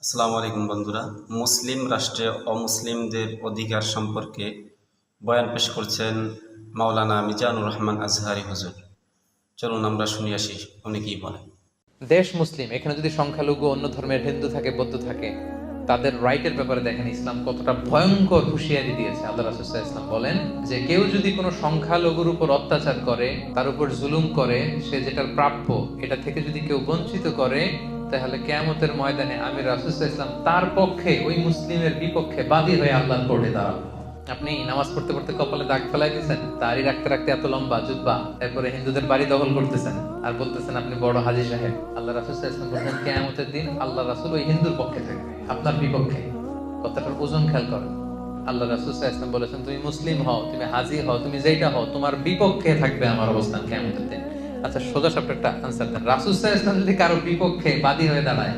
আসসালামু আলাইকুম বন্ধুরা। মুসলিম রাষ্ট্রে অমুসলিমদের অধিকার সম্পর্কে বয়ান পেশ করছেন মাওলানা মিজানুর রহমান আজহারি হুজুর। চলুন আমরা শুনে আসি উনি কি বলেন। দেশ মুসলিম, এখানে যদি সংখ্যালঘু অন্য ধর্মের হিন্দু থাকে, বৌদ্ধ থাকে, তাদের রাইটের ব্যাপারে দেখেন ইসলাম কতটা ভয়ঙ্কর হুঁশিয়ারি দিয়েছে। আল্লাহ রাসূল সাল্লাল্লাহু আলাইহি ওয়াসাল্লাম বলেন যে কেউ যদি কোনো সংখ্যালঘুর উপর অত্যাচার করে, তার উপর জুলুম করে, সে যেটার প্রাপ্য এটা থেকে যদি কেউ বঞ্চিত করে, তাহলে কিয়ামতের ময়দানে আমি রাসূল সাল্লাল্লাহু আলাইহি ওয়াসাল্লাম তার পক্ষে, ওই মুসলিমের বিপক্ষে বাদী হয়ে আল্লাহর কোর্টে দাঁড়াবো। আপনি নামাজ পড়তে পড়তে কপালে দাগ ফেলাই দিয়েছেন, দাড়ি রাখতে রাখতে এত লম্বা জুব্বা, এরপরে হিন্দুদের বাড়ি দখল করতেছেন আর বলতেছেন আপনি বড় হাজী সাহেব। আল্লাহ রাসূল সাল্লাল্লাহু আলাইহি ওয়াসাল্লাম বলেন কিয়ামতের দিন আল্লাহ রাসূল ওই হিন্দুর পক্ষে থাকবে, আপনার বিপক্ষে। কথাটার ওজন খেয়াল করেন। আল্লাহ রাসূল সাল্লাল্লাহু আলাইহি ওয়াসাল্লাম বলেছেন তুমি মুসলিম হও, তুমি হাজী হও, তুমি যেটা হও, তোমার বিপক্ষে থাকবে আমার অবস্থান কিয়ামতের দিন। আচ্ছা, সোজা সাপটা একটা আনসার দেন। রাসূল সাল্লাল্লাহু আলাইহি ওয়াসাল্লাম যদি কারো বিপক্ষে বাদী হয়ে দাঁড়ায়,